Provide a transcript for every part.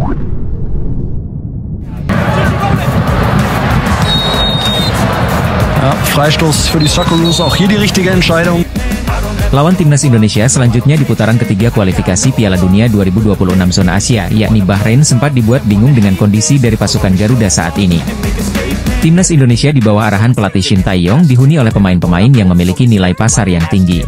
Ja, Freistoß für die Socceroos, auch hier die richtige Entscheidung. Lawan timnas Indonesia selanjutnya di putaran ketiga kualifikasi Piala Dunia 2026 zona Asia, yakni Bahrain, sempat dibuat bingung dengan kondisi dari pasukan Garuda saat ini. Timnas Indonesia di bawah arahan pelatih Shin Tae-yong dihuni oleh pemain-pemain yang memiliki nilai pasar yang tinggi.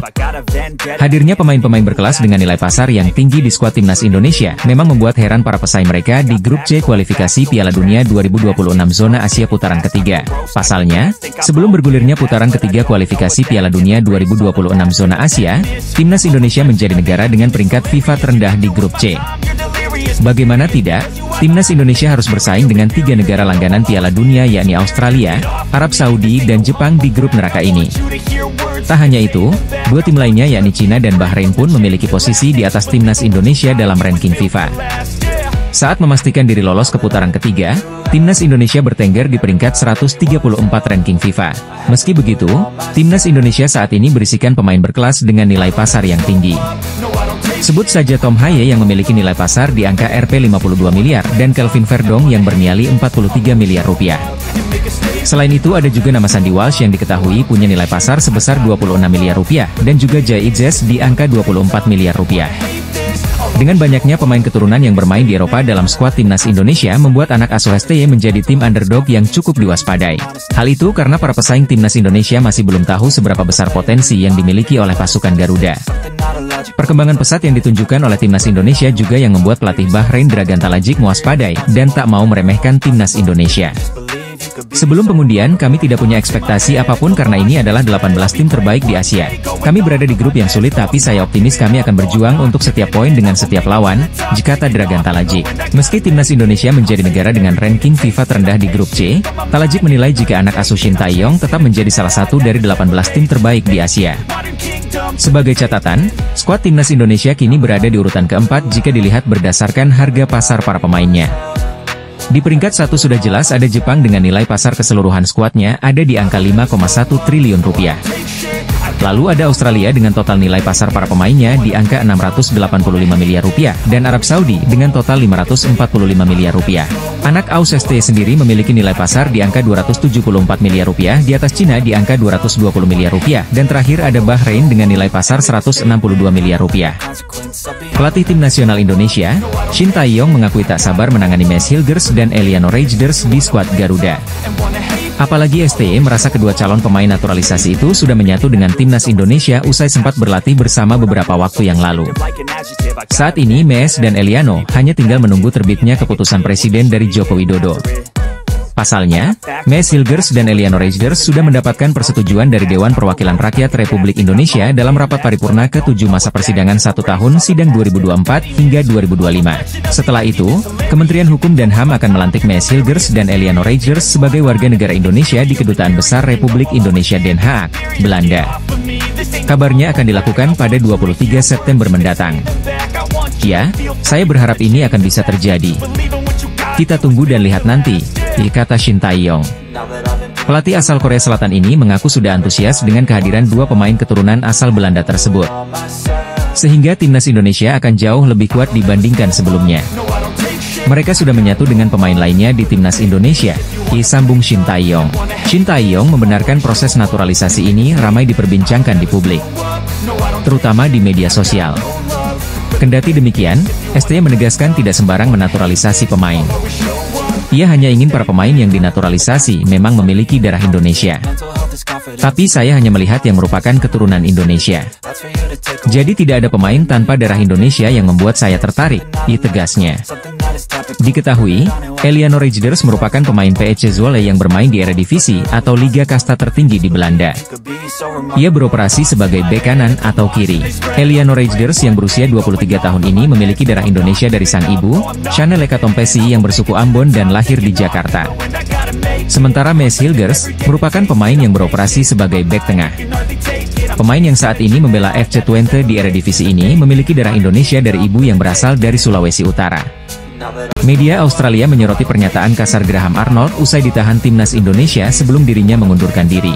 Hadirnya pemain-pemain berkelas dengan nilai pasar yang tinggi di skuad timnas Indonesia memang membuat heran para pesaing mereka di grup C kualifikasi Piala Dunia 2026 zona Asia putaran ketiga. Pasalnya, sebelum bergulirnya putaran ketiga kualifikasi Piala Dunia 2026 zona Asia, timnas Indonesia menjadi negara dengan peringkat FIFA terendah di grup C. Bagaimana tidak, timnas Indonesia harus bersaing dengan 3 negara langganan Piala Dunia yakni Australia, Arab Saudi, dan Jepang di grup neraka ini. Tak hanya itu, 2 tim lainnya yakni Cina dan Bahrain pun memiliki posisi di atas timnas Indonesia dalam ranking FIFA. Saat memastikan diri lolos ke putaran ketiga, timnas Indonesia bertengger di peringkat 134 ranking FIFA. Meski begitu, timnas Indonesia saat ini berisikan pemain berkelas dengan nilai pasar yang tinggi. Sebut saja Tom Haye yang memiliki nilai pasar di angka Rp 52 miliar dan Kelvin Verdong yang bernyali 43 miliar rupiah. Selain itu ada juga nama Sandy Walsh yang diketahui punya nilai pasar sebesar 26 miliar rupiah dan juga Jay Itzes di angka 24 miliar rupiah. Dengan banyaknya pemain keturunan yang bermain di Eropa dalam skuad timnas Indonesia membuat anak asuh STY menjadi tim underdog yang cukup diwaspadai. Hal itu karena para pesaing timnas Indonesia masih belum tahu seberapa besar potensi yang dimiliki oleh pasukan Garuda. Perkembangan pesat yang ditunjukkan oleh timnas Indonesia juga yang membuat pelatih Bahrain Dragan Talajik mewaspadai dan tak mau meremehkan timnas Indonesia. Sebelum pengundian, kami tidak punya ekspektasi apapun karena ini adalah 18 tim terbaik di Asia. Kami berada di grup yang sulit tapi saya optimis kami akan berjuang untuk setiap poin dengan setiap lawan, kata Dragan Talajik. Meski timnas Indonesia menjadi negara dengan ranking FIFA terendah di grup C, Talajik menilai jika anak asuh Shin Tae-yong tetap menjadi salah satu dari 18 tim terbaik di Asia. Sebagai catatan, skuad timnas Indonesia kini berada di urutan keempat jika dilihat berdasarkan harga pasar para pemainnya. Di peringkat 1 sudah jelas ada Jepang dengan nilai pasar keseluruhan skuadnya ada di angka 5,1 triliun rupiah. Lalu ada Australia dengan total nilai pasar para pemainnya di angka 685 miliar rupiah dan Arab Saudi dengan total 545 miliar rupiah. Anak AUS ST sendiri memiliki nilai pasar di angka 274 miliar rupiah, di atas Cina di angka 220 miliar rupiah, dan terakhir ada Bahrain dengan nilai pasar 162 miliar rupiah. Pelatih tim nasional Indonesia, Shin Tae-yong mengakui tak sabar menangani Maes Hilgers dan Eliano Reijers di skuad Garuda. Apalagi STY merasa kedua calon pemain naturalisasi itu sudah menyatu dengan timnas Indonesia usai sempat berlatih bersama beberapa waktu yang lalu. Saat ini Maes dan Eliano hanya tinggal menunggu terbitnya keputusan Presiden dari Joko Widodo. Pasalnya, Maes Hilgers dan Eliano Reijers sudah mendapatkan persetujuan dari Dewan Perwakilan Rakyat Republik Indonesia dalam rapat paripurna ke-7 masa persidangan 1 tahun sidang 2024 hingga 2025. Setelah itu, Kementerian Hukum dan HAM akan melantik Maes Hilgers dan Eliano Reijers sebagai warga negara Indonesia di Kedutaan Besar Republik Indonesia Den Haag, Belanda. Kabarnya akan dilakukan pada 23 September mendatang. Ya, saya berharap ini akan bisa terjadi. Kita tunggu dan lihat nanti, kata Shin Tae-yong. Pelatih asal Korea Selatan ini mengaku sudah antusias dengan kehadiran 2 pemain keturunan asal Belanda tersebut. Sehingga timnas Indonesia akan jauh lebih kuat dibandingkan sebelumnya. Mereka sudah menyatu dengan pemain lainnya di timnas Indonesia, sambung Shin Tae-yong. Shin Tae-yong membenarkan proses naturalisasi ini ramai diperbincangkan di publik, terutama di media sosial. Kendati demikian, STY menegaskan tidak sembarang menaturalisasi pemain. Ia hanya ingin para pemain yang dinaturalisasi memang memiliki darah Indonesia. Tapi saya hanya melihat yang merupakan keturunan Indonesia. Jadi tidak ada pemain tanpa darah Indonesia yang membuat saya tertarik, tegasnya. Diketahui, Eliano Reijers merupakan pemain PEC Zwolle yang bermain di Eredivisie atau Liga Kasta tertinggi di Belanda. Ia beroperasi sebagai bek kanan atau kiri. Eliano Reijers yang berusia 23 tahun ini memiliki darah Indonesia dari sang ibu, Chanel Eka Tompesi yang bersuku Ambon dan lahir di Jakarta. Sementara Maes Hilgers merupakan pemain yang beroperasi sebagai bek tengah. Pemain yang saat ini membela FC Twente di Eredivisie ini memiliki darah Indonesia dari ibu yang berasal dari Sulawesi Utara. Media Australia menyoroti pernyataan kasar Graham Arnold usai ditahan timnas Indonesia sebelum dirinya mengundurkan diri.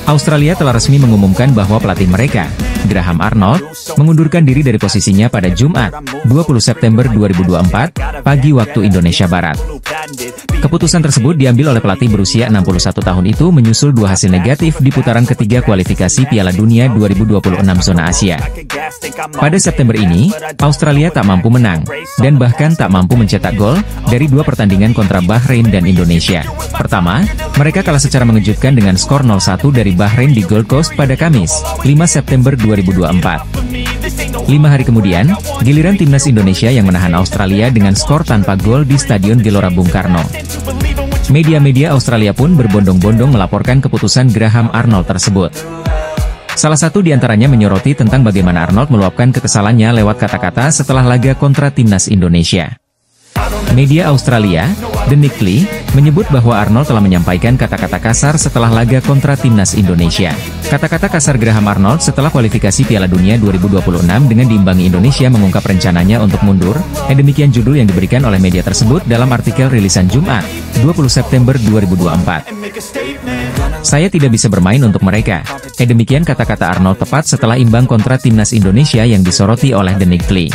Australia telah resmi mengumumkan bahwa pelatih mereka, Graham Arnold, mengundurkan diri dari posisinya pada Jumat, 20 September 2024, pagi waktu Indonesia Barat. Keputusan tersebut diambil oleh pelatih berusia 61 tahun itu menyusul 2 hasil negatif di putaran ketiga kualifikasi Piala Dunia 2026 zona Asia. Pada September ini, Australia tak mampu menang, dan bahkan tak mampu mencetak gol dari 2 pertandingan kontra Bahrain dan Indonesia. Pertama, mereka kalah secara mengejutkan dengan skor 0-1 dari Bahrain di Gold Coast pada Kamis, 5 September 2024. 5 hari kemudian, giliran timnas Indonesia yang menahan Australia dengan skor tanpa gol di Stadion Gelora Bung Karno. Media-media Australia pun berbondong-bondong melaporkan keputusan Graham Arnold tersebut. Salah satu di antaranya menyoroti tentang bagaimana Arnold meluapkan kekesalannya lewat kata-kata setelah laga kontra timnas Indonesia. Media Australia, The Nickly, menyebut bahwa Arnold telah menyampaikan kata-kata kasar setelah laga kontra timnas Indonesia. Kata-kata kasar Graham Arnold setelah kualifikasi Piala Dunia 2026 dengan diimbangi Indonesia mengungkap rencananya untuk mundur, demikian judul yang diberikan oleh media tersebut dalam artikel rilisan Jumat, 20 September 2024. Saya tidak bisa bermain untuk mereka. Demikian kata-kata Arnold tepat setelah imbang kontra timnas Indonesia yang disoroti oleh The Nickly.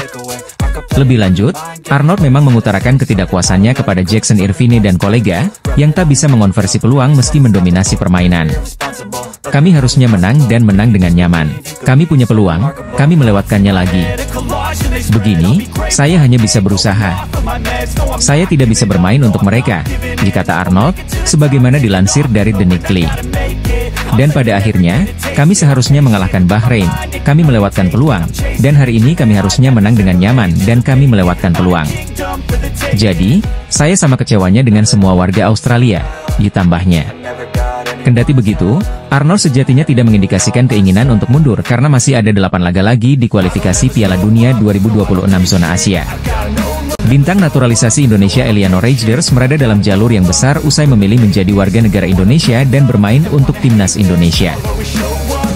Lebih lanjut, Arnold memang mengutarakan ketidakpuasannya kepada Jackson Irvine dan kolega, yang tak bisa mengonversi peluang meski mendominasi permainan. Kami harusnya menang dan menang dengan nyaman. Kami punya peluang, kami melewatkannya lagi. Begini, saya hanya bisa berusaha. Saya tidak bisa bermain untuk mereka, dikata Arnold, sebagaimana dilansir dari The Nickly. Dan pada akhirnya, kami seharusnya mengalahkan Bahrain, kami melewatkan peluang, dan hari ini kami harusnya menang dengan nyaman dan kami melewatkan peluang. Jadi, saya sama kecewanya dengan semua warga Australia, ditambahnya. Kendati begitu, Arnold sejatinya tidak mengindikasikan keinginan untuk mundur karena masih ada 8 laga lagi di kualifikasi Piala Dunia 2026 zona Asia. Bintang naturalisasi Indonesia Eliano Reijnders berada dalam jalur yang besar usai memilih menjadi warga negara Indonesia dan bermain untuk timnas Indonesia.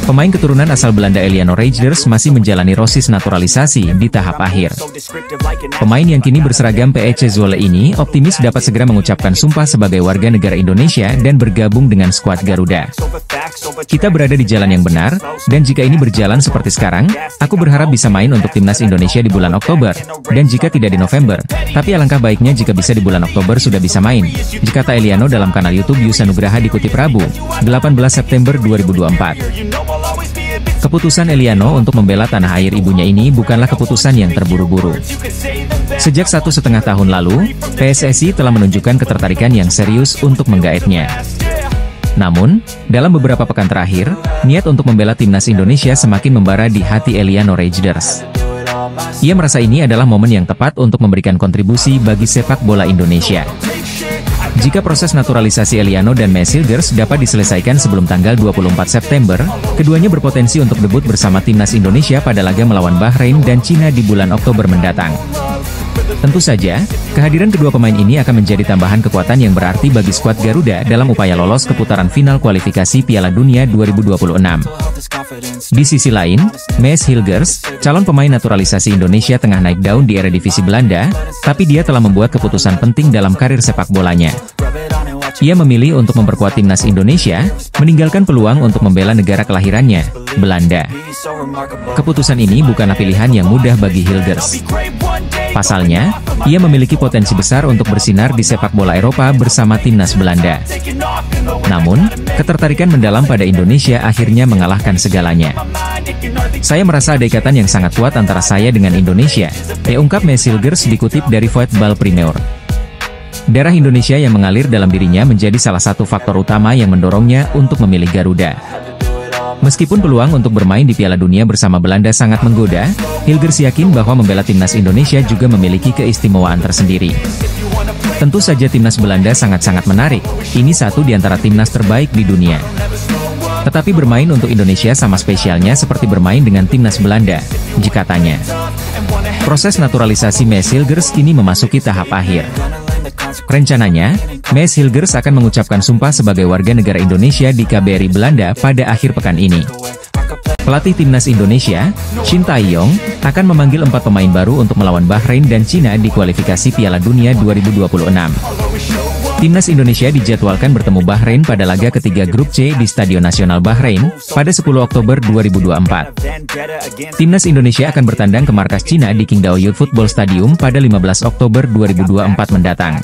Pemain keturunan asal Belanda Eliano Reijnders masih menjalani proses naturalisasi di tahap akhir. Pemain yang kini berseragam PEC Zwolle ini optimis dapat segera mengucapkan sumpah sebagai warga negara Indonesia dan bergabung dengan skuad Garuda. Kita berada di jalan yang benar, dan jika ini berjalan seperti sekarang, aku berharap bisa main untuk timnas Indonesia di bulan Oktober, dan jika tidak di November, tapi alangkah baiknya jika bisa di bulan Oktober sudah bisa main, dikata Eliano dalam kanal YouTube Yus Anugraha dikutip Rabu, 18 September 2024. Keputusan Eliano untuk membela tanah air ibunya ini bukanlah keputusan yang terburu-buru. Sejak 1,5 tahun lalu, PSSI telah menunjukkan ketertarikan yang serius untuk menggaetnya. Namun, dalam beberapa pekan terakhir, niat untuk membela timnas Indonesia semakin membara di hati Eliano Reijnders. Ia merasa ini adalah momen yang tepat untuk memberikan kontribusi bagi sepak bola Indonesia. Jika proses naturalisasi Eliano dan Mees Hilgers dapat diselesaikan sebelum tanggal 24 September, keduanya berpotensi untuk debut bersama timnas Indonesia pada laga melawan Bahrain dan Cina di bulan Oktober mendatang. Tentu saja, kehadiran kedua pemain ini akan menjadi tambahan kekuatan yang berarti bagi skuad Garuda dalam upaya lolos ke putaran final kualifikasi Piala Dunia 2026. Di sisi lain, Mees Hilgers, calon pemain naturalisasi Indonesia tengah naik daun di Eredivisie Belanda, tapi dia telah membuat keputusan penting dalam karir sepak bolanya. Ia memilih untuk memperkuat timnas Indonesia, meninggalkan peluang untuk membela negara kelahirannya, Belanda. Keputusan ini bukanlah pilihan yang mudah bagi Hilgers. Pasalnya, ia memiliki potensi besar untuk bersinar di sepak bola Eropa bersama timnas Belanda. Namun, ketertarikan mendalam pada Indonesia akhirnya mengalahkan segalanya. Saya merasa ada ikatan yang sangat kuat antara saya dengan Indonesia, ungkap Mees Hilgers dikutip dari Voetbal Primeur. Darah Indonesia yang mengalir dalam dirinya menjadi salah satu faktor utama yang mendorongnya untuk memilih Garuda. Meskipun peluang untuk bermain di Piala Dunia bersama Belanda sangat menggoda, Hilgers yakin bahwa membela timnas Indonesia juga memiliki keistimewaan tersendiri. Tentu saja timnas Belanda sangat-sangat menarik, ini satu di antara timnas terbaik di dunia. Tetapi bermain untuk Indonesia sama spesialnya seperti bermain dengan timnas Belanda, jikatanya. Proses naturalisasi Mees Hilgers kini memasuki tahap akhir. Rencananya, Mees Hilgers akan mengucapkan sumpah sebagai warga negara Indonesia di KBRI Belanda pada akhir pekan ini. Pelatih timnas Indonesia, Shin Tae-yong, akan memanggil 4 pemain baru untuk melawan Bahrain dan Cina di kualifikasi Piala Dunia 2026. Timnas Indonesia dijadwalkan bertemu Bahrain pada laga ketiga grup C di Stadion Nasional Bahrain, pada 10 Oktober 2024. Timnas Indonesia akan bertandang ke markas Cina di Qingdao Youth Football Stadium pada 15 Oktober 2024 mendatang.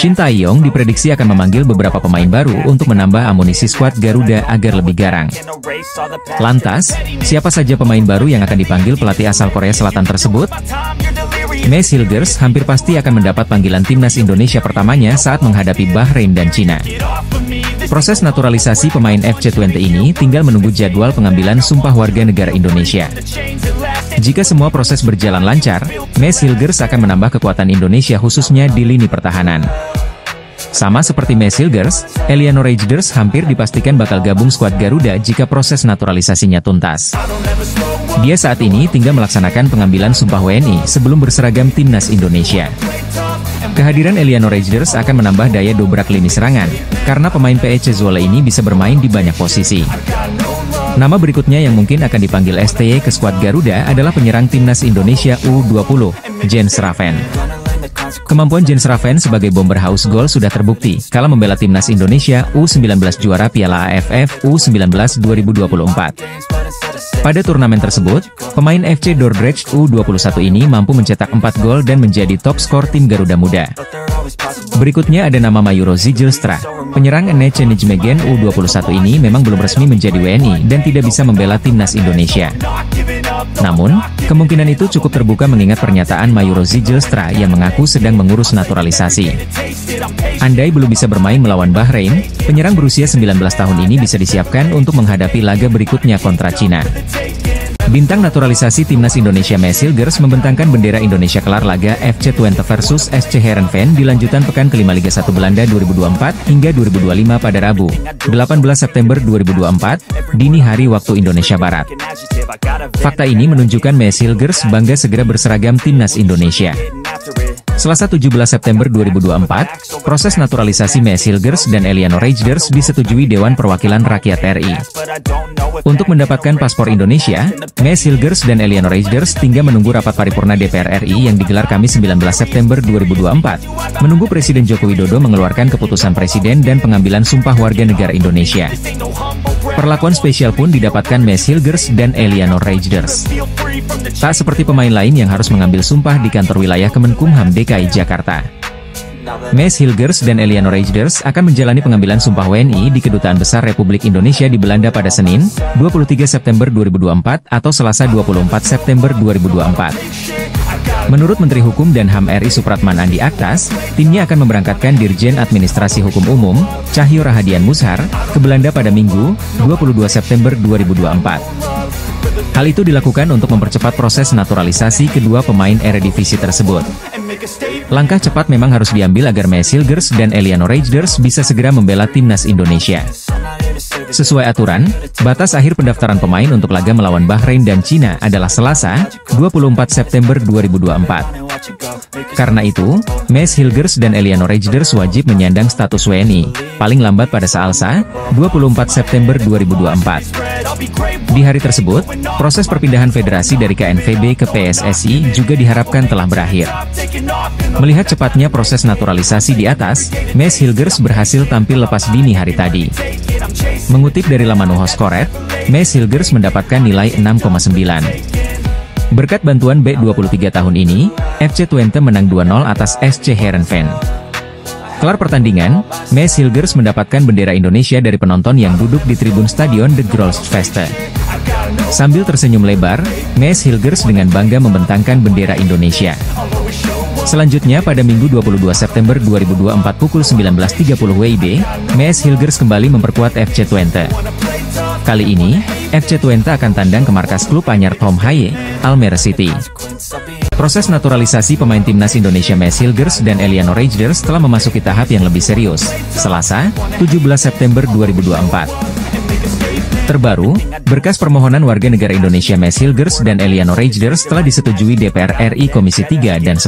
Shin Tae-yong diprediksi akan memanggil beberapa pemain baru untuk menambah amunisi skuad Garuda agar lebih garang. Lantas, siapa saja pemain baru yang akan dipanggil pelatih asal Korea Selatan tersebut? Maes Hilgers hampir pasti akan mendapat panggilan Timnas Indonesia pertamanya saat menghadapi Bahrain dan Cina. Proses naturalisasi pemain FC20 ini tinggal menunggu jadwal pengambilan sumpah warga negara Indonesia. Jika semua proses berjalan lancar, Maes Hilgers akan menambah kekuatan Indonesia khususnya di lini pertahanan. Sama seperti Maes Hilgers, Eliano Reijnders hampir dipastikan bakal gabung skuad Garuda jika proses naturalisasinya tuntas. Dia saat ini tinggal melaksanakan pengambilan sumpah WNI sebelum berseragam Timnas Indonesia. Kehadiran Eliano Reijnders akan menambah daya dobrak lini serangan, karena pemain PEC Zwolle ini bisa bermain di banyak posisi. Nama berikutnya yang mungkin akan dipanggil STY ke skuad Garuda adalah penyerang Timnas Indonesia U20, Jens Schraven. Kemampuan Jens Schraven sebagai bomber haus gol sudah terbukti kala membela Timnas Indonesia U19 juara Piala AFF U19 2024. Pada turnamen tersebut, pemain FC Dordrecht U21 ini mampu mencetak 4 gol dan menjadi top skor tim Garuda Muda. Berikutnya ada nama Mayuro Zijlstra. Penyerang NEC Nijmegen U21 ini memang belum resmi menjadi WNI dan tidak bisa membela Timnas Indonesia. Namun, kemungkinan itu cukup terbuka mengingat pernyataan Mayuro Zijlstra yang mengaku sedang mengurus naturalisasi. Andai belum bisa bermain melawan Bahrain, penyerang berusia 19 tahun ini bisa disiapkan untuk menghadapi laga berikutnya kontra Cina. Bintang naturalisasi Timnas Indonesia Maes Hilgers membentangkan bendera Indonesia kelar laga FC20 versus SC Heerenveen di lanjutan pekan kelima Liga 1 Belanda 2024 hingga 2025 pada Rabu, 18 September 2024, dini hari waktu Indonesia Barat. Fakta ini menunjukkan Maes Hilgers bangga segera berseragam Timnas Indonesia. Selasa 17 September 2024, proses naturalisasi Maes Hilgers dan Eliano Reijnders disetujui Dewan Perwakilan Rakyat RI. Untuk mendapatkan paspor Indonesia, Maes Hilgers dan Eliano Reijnders tinggal menunggu rapat paripurna DPR RI yang digelar Kamis 19 September 2024, menunggu Presiden Joko Widodo mengeluarkan keputusan Presiden dan pengambilan sumpah warga negara Indonesia. Perlakuan spesial pun didapatkan Maes Hilgers dan Eliano Reijnders. Tak seperti pemain lain yang harus mengambil sumpah di kantor wilayah Kemenkumham DKI Jakarta. Maes Hilgers dan Eliano Reijnders akan menjalani pengambilan sumpah WNI di Kedutaan Besar Republik Indonesia di Belanda pada Senin, 23 September 2024 atau Selasa 24 September 2024. Menurut Menteri Hukum dan HAM RI Supratman Andi Aktas, timnya akan memberangkatkan Dirjen Administrasi Hukum Umum, Cahyo Rahadian Mushar, ke Belanda pada Minggu, 22 September 2024. Hal itu dilakukan untuk mempercepat proses naturalisasi kedua pemain Eredivisie tersebut. Langkah cepat memang harus diambil agar Maes Hilgers dan Eliano Reijnders bisa segera membela Timnas Indonesia. Sesuai aturan, batas akhir pendaftaran pemain untuk laga melawan Bahrain dan Cina adalah Selasa, 24 September 2024. Karena itu, Maes Hilgers dan Eliano Reijnders wajib menyandang status WNI, paling lambat pada Selasa, 24 September 2024. Di hari tersebut, proses perpindahan federasi dari KNVB ke PSSI juga diharapkan telah berakhir. Melihat cepatnya proses naturalisasi di atas, Maes Hilgers berhasil tampil lepas dini hari tadi. Mengutip dari laman Hoskoret, Maes Hilgers mendapatkan nilai 6,9. Berkat bantuan B23 tahun ini, FC20 menang 2-0 atas SC Heerenveen. Kelar pertandingan, Maes Hilgers mendapatkan bendera Indonesia dari penonton yang duduk di tribun Stadion De Grolsvesten. Sambil tersenyum lebar, Maes Hilgers dengan bangga membentangkan bendera Indonesia. Selanjutnya pada Minggu 22 September 2024 pukul 19.30 WIB, Maes Hilgers kembali memperkuat FC20. Kali ini, FC20 akan tandang ke markas klub anyar Tom Haye, Almere City. Proses naturalisasi pemain Timnas Indonesia Maes Hilgers dan Eliano Reijnders telah memasuki tahap yang lebih serius, Selasa, 17 September 2024. Terbaru, berkas permohonan warga negara Indonesia Maes Hilgers dan Eliano Reijnders telah disetujui DPR RI Komisi 3 dan 10.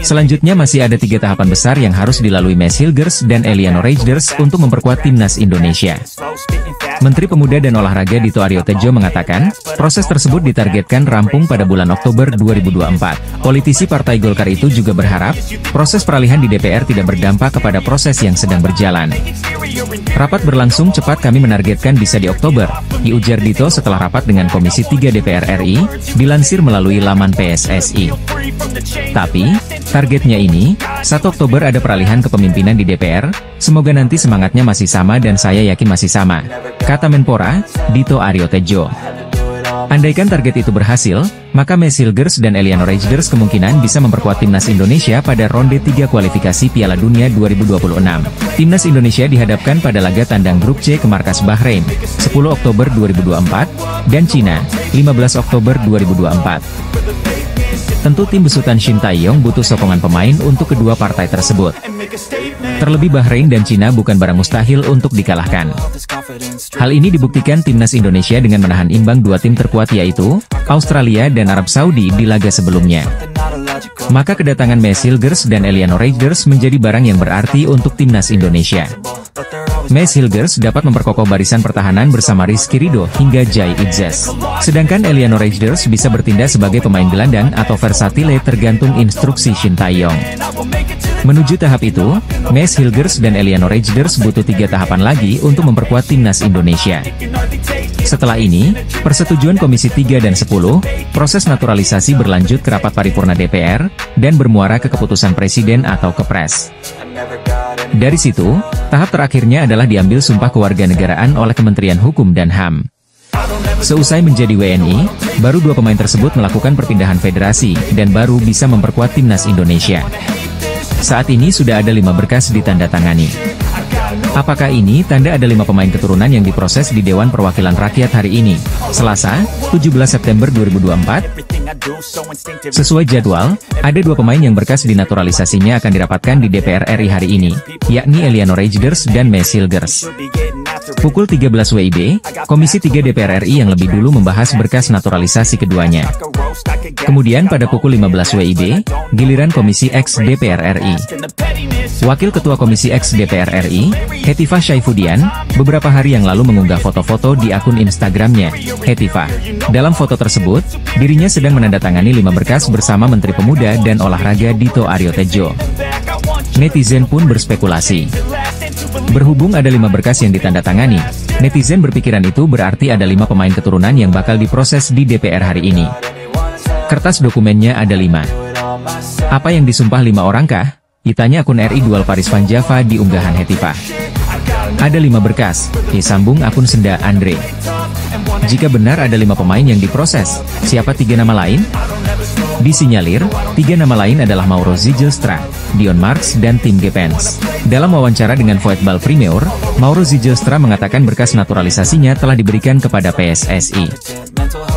Selanjutnya masih ada 3 tahapan besar yang harus dilalui Maes Hilgers dan Eliano Reijnders untuk memperkuat Timnas Indonesia. Menteri Pemuda dan Olahraga Dito Aryo Tejo mengatakan, proses tersebut ditargetkan rampung pada bulan Oktober 2024. Politisi Partai Golkar itu juga berharap, proses peralihan di DPR tidak berdampak kepada proses yang sedang berjalan. Rapat berlangsung cepat, kami menargetkan bisa di Oktober, diujar Dito setelah rapat dengan Komisi 3 DPR RI, dilansir melalui laman PSSI. Tapi, targetnya ini, 1 Oktober ada peralihan kepemimpinan di DPR, semoga nanti semangatnya masih sama dan saya yakin masih sama, kata Menpora, Dito Aryo Tejo. Andaikan target itu berhasil, maka Mes Hilgers dan Eliano Reijnders kemungkinan bisa memperkuat timnas Indonesia pada ronde 3 kualifikasi Piala Dunia 2026. Timnas Indonesia dihadapkan pada laga tandang grup C ke markas Bahrain, 10 Oktober 2024, dan Cina, 15 Oktober 2024. Tentu tim besutan Shin Tae-yong butuh sokongan pemain untuk kedua partai tersebut. Terlebih Bahrain dan Cina bukan barang mustahil untuk dikalahkan. Hal ini dibuktikan timnas Indonesia dengan menahan imbang 2 tim terkuat yaitu Australia dan Arab Saudi di laga sebelumnya. Maka kedatangan Mes Hilgers dan Eliano Reijnders menjadi barang yang berarti untuk timnas Indonesia. Mes Hilgers dapat memperkokoh barisan pertahanan bersama Rizky Ridho hingga Jai Itzes. Sedangkan Eliano Reijnders bisa bertindak sebagai pemain gelandang atau versatile tergantung instruksi Shin Tae-yong. Menuju tahap itu, Mes Hilgers dan Eliano Reijnders butuh 3 tahapan lagi untuk memperkuat timnas Indonesia. Setelah ini, persetujuan Komisi 3 dan 10, proses naturalisasi berlanjut ke rapat paripurna DPR, dan bermuara ke keputusan Presiden atau Kepres. Dari situ, tahap terakhirnya adalah diambil sumpah kewarganegaraan oleh Kementerian Hukum dan HAM. Seusai menjadi WNI, baru 2 pemain tersebut melakukan perpindahan federasi, dan baru bisa memperkuat timnas Indonesia. Saat ini sudah ada 5 berkas ditandatangani. Apakah ini tanda ada 5 pemain keturunan yang diproses di Dewan Perwakilan Rakyat hari ini, Selasa, 17 September 2024? Sesuai jadwal, ada 2 pemain yang berkas dinaturalisasinya akan dirapatkan di DPR RI hari ini, yakni Eliano Reijnders dan Mes Hilgers. Pukul 13 WIB, Komisi 3 DPR RI yang lebih dulu membahas berkas naturalisasi keduanya. Kemudian pada pukul 15 WIB, giliran Komisi X DPR RI. Wakil Ketua Komisi X DPR RI, Hetifah Syaifudian, beberapa hari yang lalu mengunggah foto-foto di akun Instagramnya, Hetifah. Dalam foto tersebut, dirinya sedang menandatangani 5 berkas bersama Menteri Pemuda dan Olahraga Dito Aryo Tejo. Netizen pun berspekulasi. Berhubung ada 5 berkas yang ditandatangani, netizen berpikiran itu berarti ada 5 pemain keturunan yang bakal diproses di DPR hari ini. Kertas dokumennya ada 5. Apa yang disumpah 5 orang kah? Ditanya akun RI Dual Paris Van Java di unggahan Hetifah. Ada 5 berkas, disambung akun Senda Andre. Jika benar ada 5 pemain yang diproses, siapa 3 nama lain? Disinyalir, 3 nama lain adalah Mauro Zijlstra, Dion Marks dan Tim Gepens. Dalam wawancara dengan Voetbal Premier, Mauro Zijlstra mengatakan berkas naturalisasinya telah diberikan kepada PSSI.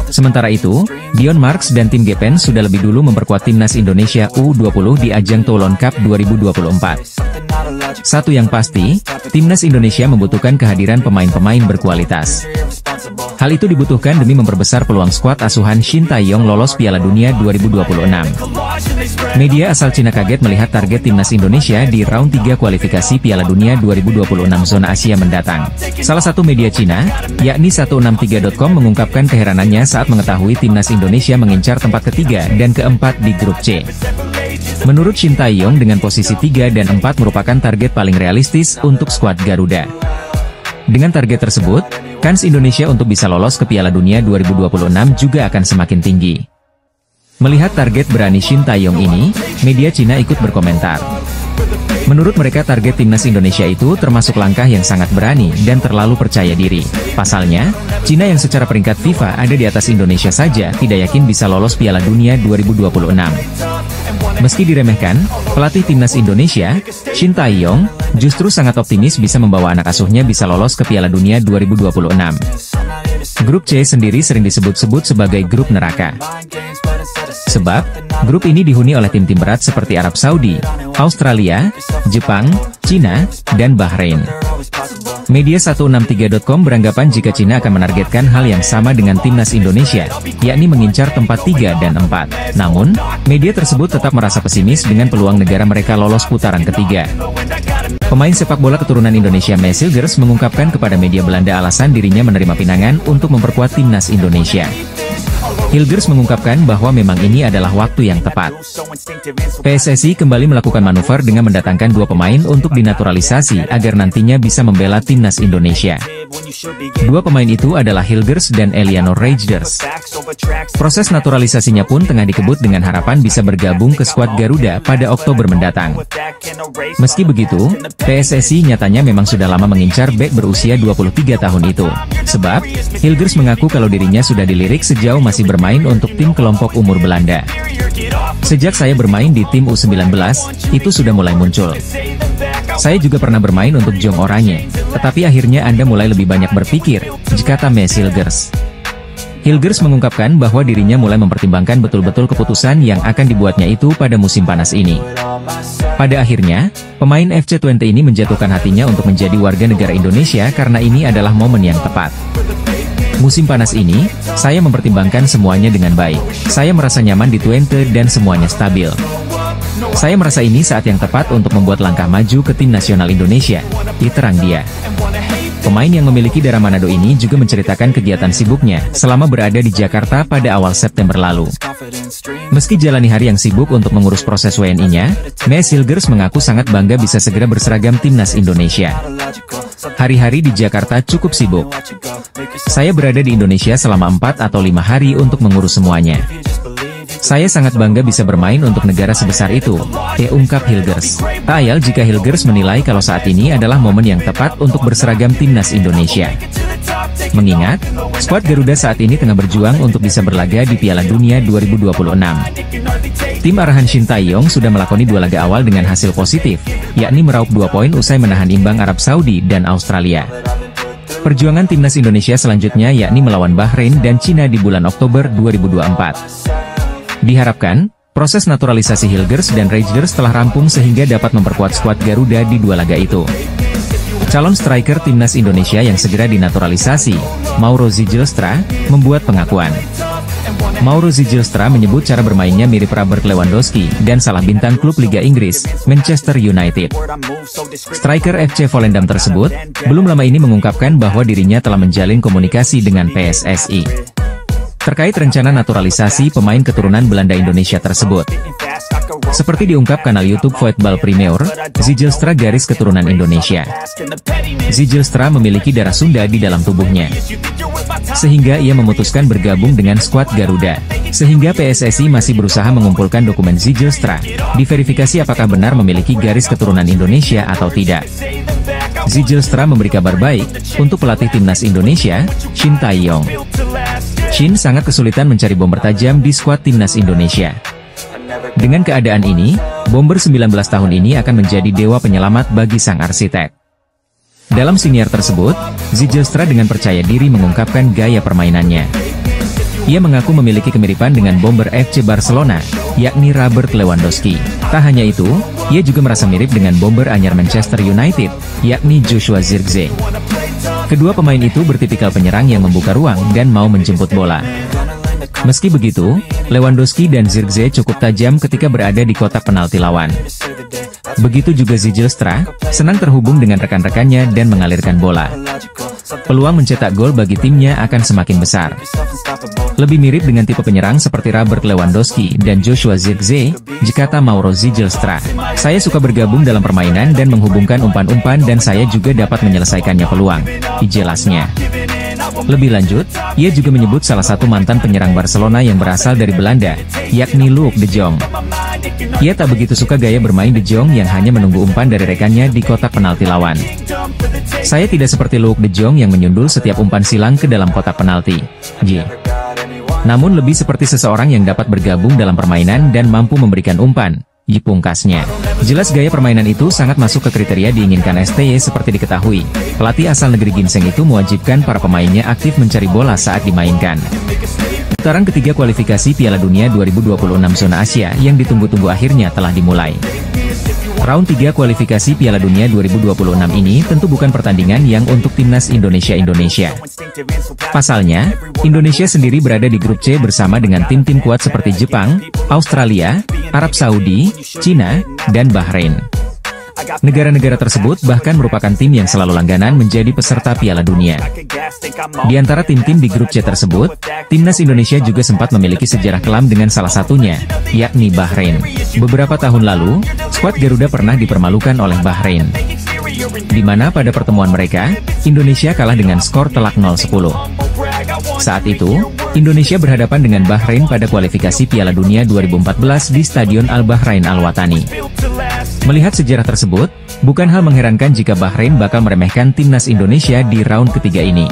Sementara itu, Dion Marks dan Tim Gepens sudah lebih dulu memperkuat timnas Indonesia U20 di ajang Toulon Cup 2024. Satu yang pasti, timnas Indonesia membutuhkan kehadiran pemain-pemain berkualitas. Hal itu dibutuhkan demi memperbesar peluang skuad asuhan Shin Tae-yong lolos Piala Dunia 2026. Media asal Cina kaget melihat target timnas Indonesia di round 3 kualifikasi Piala Dunia 2026 zona Asia mendatang. Salah satu media Cina, yakni 163.com mengungkapkan keheranannya saat mengetahui timnas Indonesia mengincar tempat ketiga dan keempat di grup C. Menurut Shin Tae-yong dengan posisi 3 dan 4 merupakan target paling realistis untuk skuad Garuda. Dengan target tersebut, kans Indonesia untuk bisa lolos ke Piala Dunia 2026 juga akan semakin tinggi. Melihat target berani Shin Tae-yong ini, media Cina ikut berkomentar. Menurut mereka target timnas Indonesia itu termasuk langkah yang sangat berani dan terlalu percaya diri. Pasalnya, Cina yang secara peringkat FIFA ada di atas Indonesia saja tidak yakin bisa lolos Piala Dunia 2026. Meski diremehkan, pelatih timnas Indonesia, Shin Tae-yong, justru sangat optimis bisa membawa anak asuhnya bisa lolos ke Piala Dunia 2026. Grup C sendiri sering disebut-sebut sebagai grup neraka. Sebab, grup ini dihuni oleh tim-tim berat seperti Arab Saudi, Australia, Jepang, Cina, dan Bahrain. Media 163.com beranggapan jika Cina akan menargetkan hal yang sama dengan timnas Indonesia, yakni mengincar tempat 3 dan 4. Namun, media tersebut tetap merasa pesimis dengan peluang negara mereka lolos putaran ketiga. Pemain sepak bola keturunan Indonesia Maes Hilgers mengungkapkan kepada media Belanda alasan dirinya menerima pinangan untuk memperkuat timnas Indonesia. Hilgers mengungkapkan bahwa memang ini adalah waktu yang tepat. PSSI kembali melakukan manuver dengan mendatangkan 2 pemain untuk dinaturalisasi agar nantinya bisa membela timnas Indonesia. 2 pemain itu adalah Hilgers dan Elianor Reijers. Proses naturalisasinya pun tengah dikebut dengan harapan bisa bergabung ke skuad Garuda pada Oktober mendatang. Meski begitu, PSSI nyatanya memang sudah lama mengincar bek berusia 23 tahun itu. Sebab, Hilgers mengaku kalau dirinya sudah dilirik sejauh masih bermain untuk tim kelompok umur Belanda. Sejak saya bermain di tim U19, itu sudah mulai muncul. Saya juga pernah bermain untuk Jong Oranje, tetapi akhirnya Anda mulai lebih banyak berpikir, kata Maes Hilgers. Hilgers mengungkapkan bahwa dirinya mulai mempertimbangkan betul-betul keputusan yang akan dibuatnya itu pada musim panas ini. Pada akhirnya, pemain FC20 ini menjatuhkan hatinya untuk menjadi warga negara Indonesia karena ini adalah momen yang tepat. Musim panas ini, saya mempertimbangkan semuanya dengan baik. Saya merasa nyaman di Twente dan semuanya stabil. Saya merasa ini saat yang tepat untuk membuat langkah maju ke tim nasional Indonesia, diterang dia. Pemain yang memiliki darah Manado ini juga menceritakan kegiatan sibuknya selama berada di Jakarta pada awal September lalu. Meski jalani hari yang sibuk untuk mengurus proses WNI-nya, Maes Hilgers mengaku sangat bangga bisa segera berseragam timnas Indonesia. Hari-hari di Jakarta cukup sibuk. Saya berada di Indonesia selama 4 atau 5 hari untuk mengurus semuanya. Saya sangat bangga bisa bermain untuk negara sebesar itu, ungkap Hilgers. Tak ayal jika Hilgers menilai kalau saat ini adalah momen yang tepat untuk berseragam timnas Indonesia. Mengingat, skuad Garuda saat ini tengah berjuang untuk bisa berlaga di Piala Dunia 2026. Tim arahan Shin Tae-yong sudah melakoni 2 laga awal dengan hasil positif, yakni meraup 2 poin usai menahan imbang Arab Saudi dan Australia. Perjuangan timnas Indonesia selanjutnya yakni melawan Bahrain dan Cina di bulan Oktober 2024. Diharapkan, proses naturalisasi Hilgers dan Reijers telah rampung sehingga dapat memperkuat skuad Garuda di 2 laga itu. Calon striker timnas Indonesia yang segera dinaturalisasi, Mauro Zijlstra, membuat pengakuan. Mauro Zijlstra menyebut cara bermainnya mirip Robert Lewandowski dan salah bintang klub Liga Inggris, Manchester United. Striker FC Volendam tersebut, belum lama ini mengungkapkan bahwa dirinya telah menjalin komunikasi dengan PSSI. Terkait rencana naturalisasi pemain keturunan Belanda Indonesia tersebut. Seperti diungkap kanal YouTube Voetbal Premier, Zijlstra garis keturunan Indonesia. Zijlstra memiliki darah Sunda di dalam tubuhnya. Sehingga ia memutuskan bergabung dengan skuad Garuda. Sehingga PSSI masih berusaha mengumpulkan dokumen Zijlstra, diverifikasi apakah benar memiliki garis keturunan Indonesia atau tidak. Zijlstra memberi kabar baik untuk pelatih timnas Indonesia, Shin Tae-yong. Shin sangat kesulitan mencari bomber tajam di skuad timnas Indonesia. Dengan keadaan ini, bomber 19 tahun ini akan menjadi dewa penyelamat bagi sang arsitek. Dalam siniar tersebut, Zijlstra dengan percaya diri mengungkapkan gaya permainannya. Ia mengaku memiliki kemiripan dengan bomber FC Barcelona, yakni Robert Lewandowski. Tak hanya itu, ia juga merasa mirip dengan bomber anyar Manchester United, yakni Joshua Zirkzee. Kedua pemain itu bertipikal penyerang yang membuka ruang dan mau menjemput bola. Meski begitu, Lewandowski dan Zirkzee cukup tajam ketika berada di kotak penalti lawan. Begitu juga Zijlstra, senang terhubung dengan rekan-rekannya dan mengalirkan bola. Peluang mencetak gol bagi timnya akan semakin besar. Lebih mirip dengan tipe penyerang seperti Robert Lewandowski dan Joshua Zirkzee, kata Mauro Zijlstra. Saya suka bergabung dalam permainan dan menghubungkan umpan-umpan dan saya juga dapat menyelesaikannya peluang, jelasnya. Lebih lanjut, ia juga menyebut salah satu mantan penyerang Barcelona yang berasal dari Belanda, yakni Luc de Jong. Ia tak begitu suka gaya bermain de Jong yang hanya menunggu umpan dari rekannya di kotak penalti lawan. Saya tidak seperti Luc de Jong yang menyundul setiap umpan silang ke dalam kotak penalti. Namun lebih seperti seseorang yang dapat bergabung dalam permainan dan mampu memberikan umpan, pungkasnya. Jelas gaya permainan itu sangat masuk ke kriteria diinginkan STY seperti diketahui. Pelatih asal negeri ginseng itu mewajibkan para pemainnya aktif mencari bola saat dimainkan. Putaran ketiga kualifikasi Piala Dunia 2026 zona Asia yang ditunggu-tunggu akhirnya telah dimulai. Round 3 kualifikasi Piala Dunia 2026 ini tentu bukan pertandingan yang untuk timnas Indonesia. Pasalnya, Indonesia sendiri berada di grup C bersama dengan tim-tim kuat seperti Jepang, Australia, Arab Saudi, Cina, dan Bahrain. Negara-negara tersebut bahkan merupakan tim yang selalu langganan menjadi peserta Piala Dunia. Di antara tim-tim di grup C tersebut, timnas Indonesia juga sempat memiliki sejarah kelam dengan salah satunya, yakni Bahrain. Beberapa tahun lalu, skuad Garuda pernah dipermalukan oleh Bahrain, di mana pada pertemuan mereka, Indonesia kalah dengan skor telak 0-10. Saat itu, Indonesia berhadapan dengan Bahrain pada kualifikasi Piala Dunia 2014 di Stadion Al-Bahrain Al-Watani. Melihat sejarah tersebut, bukan hal mengherankan jika Bahrain bakal meremehkan timnas Indonesia di round ketiga ini.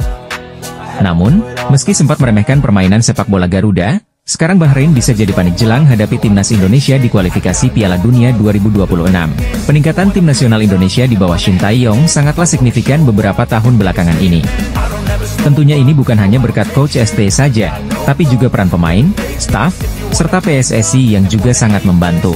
Namun, meski sempat meremehkan permainan sepak bola Garuda, sekarang Bahrain bisa jadi panik jelang hadapi timnas Indonesia di kualifikasi Piala Dunia 2026. Peningkatan tim nasional Indonesia di bawah Shin Tae-yong sangatlah signifikan beberapa tahun belakangan ini. Tentunya ini bukan hanya berkat Coach ST saja, tapi juga peran pemain, staf, serta PSSI yang juga sangat membantu.